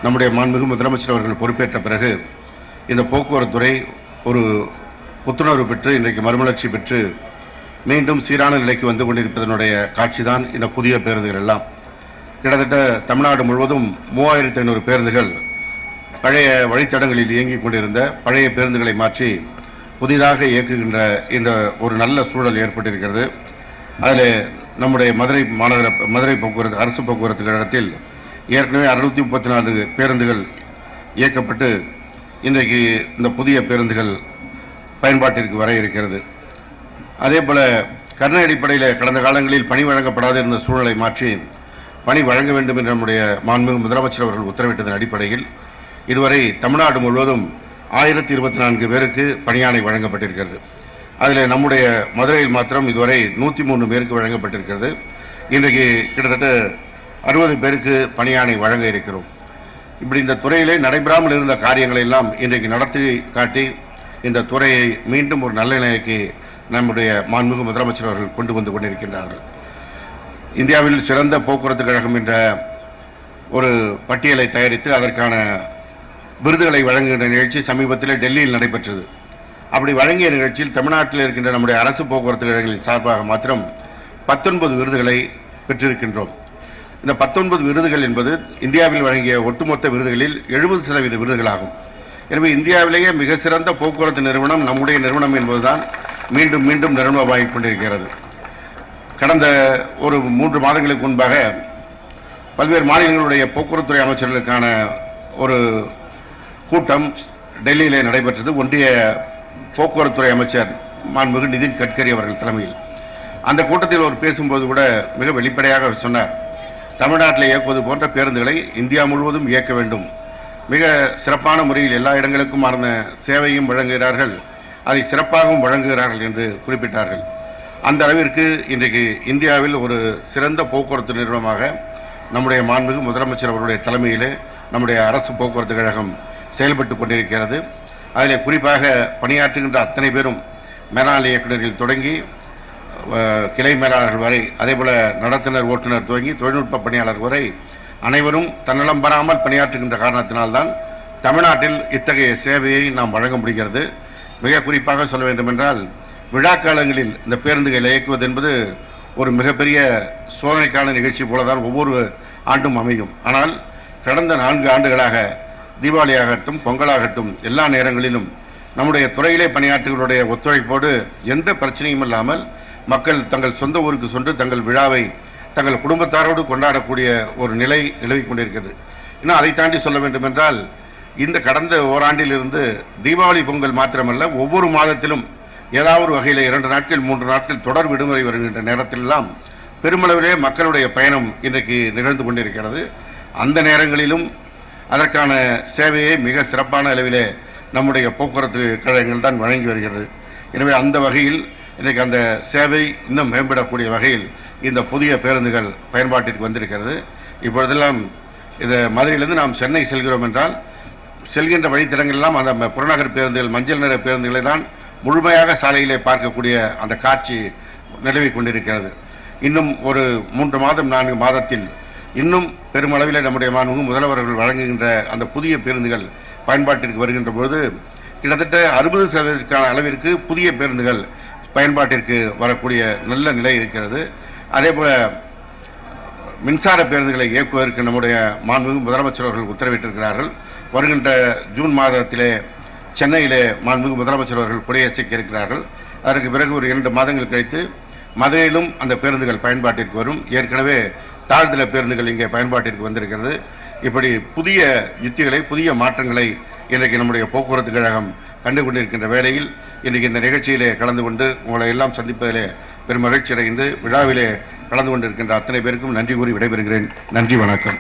நம்முடைய மாண்புமிகு முதலமைச்சர் அவர்கள் பொறுப்பேற்ற பிறகு இந்த போக்குவரத்துறை ஒரு புத்துணர்வு பெற்று இன்றைக்கு மறுமலர்ச்சி பெற்று மீண்டும் சீரான நிலைக்கு வந்து கொண்டிருப்பதனுடைய காட்சி தான் இந்த புதிய பேருந்துகள் எல்லாம். கிட்டத்தட்ட தமிழ்நாடு முழுவதும் 3500 பேருந்துகள் பழைய வழித்தடங்களில் இயங்கிக் கொண்டிருந்த பழைய பேருந்துகளை மாற்றி புதிதாக இயக்குகின்ற இந்த ஒரு நல்ல சூழல் ஏற்பட்டிருக்கிறது. அதில் நம்முடைய மதுரை போக்குவரத்து அரசு போக்குவரத்து கழகத்தில் ஏற்கனவே 634 பேருந்துகள் இயக்கப்பட்டு இன்றைக்கு இந்த புதிய பேருந்துகள் பயன்பாட்டிற்கு வர இருக்கிறது. அதே போல் கருணை அடிப்படையில் கடந்த காலங்களில் பணி வழங்கப்படாத இருந்த சூழலை மாற்றி பணி வழங்க வேண்டும் என்று நம்முடைய மாண்புமிகு முதலமைச்சர் அவர்கள் உத்தரவிட்டதன் அடிப்படையில் இதுவரை தமிழ்நாடு முழுவதும் 1024 பேருக்கு பணியாணை வழங்கப்பட்டிருக்கிறது. அதில் நம்முடைய மதுரையில் மாத்திரம் இதுவரை 103 பேருக்கு வழங்கப்பட்டிருக்கிறது. இன்றைக்கு கிட்டத்தட்ட 60 பேருக்கு பணியாணை வழங்க இருக்கிறோம். இப்படி இந்த துறையிலே நடைபெறாமல் இருந்த காரியங்களை எல்லாம் இன்றைக்கு நடத்தி காட்டி இந்த துறையை மீண்டும் ஒரு நல்ல நிலைக்கு நம்முடைய மாண்புமிகு முதலமைச்சர் அவர்கள் கொண்டு வந்து கொண்டிருக்கின்றார்கள். இந்தியாவில் சிறந்த போக்குவரத்து கழகம் என்ற ஒரு பட்டியலை தயாரித்து அதற்கான விருதுகளை வழங்குகின்ற நிகழ்ச்சி சமீபத்தில் டெல்லியில் நடைபெற்றது. அப்படி வழங்கிய நிகழ்ச்சியில் தமிழ்நாட்டில் இருக்கின்ற நம்முடைய அரசு போக்குவரத்து கழகங்களின் சார்பாக மாத்திரம் 19 விருதுகளை பெற்றிருக்கின்றோம். இந்த 19 விருதுகள் என்பது இந்தியாவில் வழங்கிய ஒட்டுமொத்த விருதுகளில் 70% விருதுகளாகும். எனவே இந்தியாவிலேயே மிக சிறந்த போக்குவரத்து நிறுவனம் நம்முடைய நிறுவனம் என்பதுதான் மீண்டும் மீண்டும் நிறுவனமாகிக் கொண்டிருக்கிறது. கடந்த ஒரு 3 மாதங்களுக்கு முன்பாக பல்வேறு மாநிலங்களுடைய போக்குவரத்துறை அமைச்சர்களுக்கான ஒரு கூட்டம் டெல்லியிலே நடைபெற்றது. ஒன்றிய போக்குவரத்துறை அமைச்சர் மாண்புமிகு நிதின் கட்கரி அவர்கள் தலைமையில் அந்த கூட்டத்தில் அவர் பேசும்போது கூட மிக வெளிப்படையாக சொன்னார், தமிழ்நாட்டில் இயக்குவது போன்ற பேருந்துகளை இந்தியா முழுவதும் இயக்க வேண்டும். மிக சிறப்பான முறையில் எல்லா இடங்களுக்குமான சேவையும் வழங்குகிறார்கள், அதை சிறப்பாகவும் வழங்குகிறார்கள் என்று குறிப்பிட்டார்கள். அந்த அளவிற்கு இன்றைக்கு இந்தியாவில் ஒரு சிறந்த போக்குவரத்து நிறுவனமாக நம்முடைய மாண்புமிகு முதலமைச்சர் அவருடைய தலைமையிலே நம்முடைய அரசு போக்குவரத்து கழகம் செயல்பட்டு கொண்டிருக்கிறது. அதில் குறிப்பாக பணியாற்றுகின்ற அத்தனை பேரும் மேலாண் இயக்குநர்கள் தொடங்கி கிளை மேலாளர்கள் வரை, அதேபோல் நடத்துனர் ஓட்டுநர் துவங்கி தொழில்நுட்ப பணியாளர் வரை அனைவரும் தன்னலம் பெறாமல் பணியாற்றுகின்ற காரணத்தினால்தான் தமிழ்நாட்டில் இத்தகைய சேவையை நாம் வழங்க முடிகிறது. மிக குறிப்பாக சொல்ல வேண்டுமென்றால் விழாக்காலங்களில் இந்த பேருந்துகளை இயக்குவது என்பது ஒரு மிகப்பெரிய சோதனைக்கான நிகழ்ச்சி போலதான் ஒவ்வொரு ஆண்டும் அமையும். ஆனால் கடந்த 4 ஆண்டுகளாக தீபாவளியாகட்டும் பொங்கலாகட்டும் எல்லா நேரங்களிலும் நம்முடைய துறையிலே பணியாற்றுகளுடைய ஒத்துழைப்போடு எந்த பிரச்சனையும் இல்லாமல் மக்கள் தங்கள் சொந்த ஊருக்கு சென்று தங்கள் விழாவை தங்கள் குடும்பத்தாரோடு கொண்டாடக்கூடிய ஒரு நிலை நிலவிக் கொண்டிருக்கிறது. இன்னும் அதை தாண்டி சொல்ல வேண்டும் என்றால் இந்த கடந்த ஓராண்டிலிருந்து தீபாவளி பொங்கல் மாத்திரமல்ல, ஒவ்வொரு மாதத்திலும் ஏதாவது ஒரு வகையில் 2 நாட்கள் 3 நாட்கள் தொடர் விடுமுறை வருகின்ற நேரத்திலெல்லாம் பெருமளவிலே மக்களுடைய பயணம் இன்றைக்கு நிகழ்ந்து கொண்டிருக்கிறது. அந்த நேரங்களிலும் அதற்கான சேவையை மிக சிறப்பான அளவிலே நம்முடைய போக்குவரத்து கழகங்கள் தான் வழங்கி வருகிறது. எனவே அந்த வகையில் இன்றைக்கு அந்த சேவை இன்னும் மேம்படக்கூடிய வகையில் இந்த புதிய பேருந்துகள் பயன்பாட்டிற்கு வந்திருக்கிறது. இப்பொழுதெல்லாம் இந்த மதுரையிலிருந்து நாம் சென்னை செல்கிறோம் என்றால் செல்கின்ற வழித்தடங்களெல்லாம் அந்த புறநகர் பேருந்துகள் மஞ்சள் நிற பேருந்துகளை தான் முழுமையாக சாலையிலே பார்க்கக்கூடிய அந்த காட்சி நிலவிக் கொண்டிருக்கிறது. இன்னும் ஒரு 3 மாதம் 4 மாதத்தில் இன்னும் பெருமளவில் நம்முடைய மாண்புமிகு முதல்வர்கள் வழங்குகின்ற அந்த புதிய பேருந்துகள் பயன்பாட்டிற்கு வருகின்ற பொழுது கிட்டத்தட்ட 60% அளவிற்கு புதிய பேருந்துகள் பயன்பாட்டிற்கு வரக்கூடிய நல்ல நிலை இருக்கிறது. அதேபோல் மின்சார பேருந்துகளை இயக்குவதற்கு நம்முடைய மாண்புமிகு முதலமைச்சர் அவர்கள் உத்தரவிட்டிருக்கிறார்கள். வருகின்ற ஜூன் மாதத்திலே சென்னையிலே மாண்புமிகு முதலமைச்சர் அவர்கள் கொடியசைக்க இருக்கிறார்கள். அதற்கு பிறகு ஒரு 2 மாதங்கள் கழித்து மதுரையிலும் அந்த பேருந்துகள் பயன்பாட்டிற்கு வரும். ஏற்கனவே தாழ்தள பேருந்துகள் இங்கே பயன்பாட்டிற்கு வந்திருக்கிறது. இப்படி புதிய யுத்திகளை புதிய மாற்றங்களை இன்றைக்கு நம்முடைய போக்குவரத்து கழகம் கண்டு கொண்டிருக்கின்ற வேளையில் இன்றைக்கு இந்த நிகழ்ச்சியிலே கலந்து கொண்டு உங்களை எல்லாம் சந்திப்பதிலே பெரும் மகிழ்ச்சி அடைந்து விழாவிலே கலந்து கொண்டிருக்கின்ற அத்தனை பேருக்கும் நன்றி கூறி விடைபெறுகிறேன். நன்றி, வணக்கம்.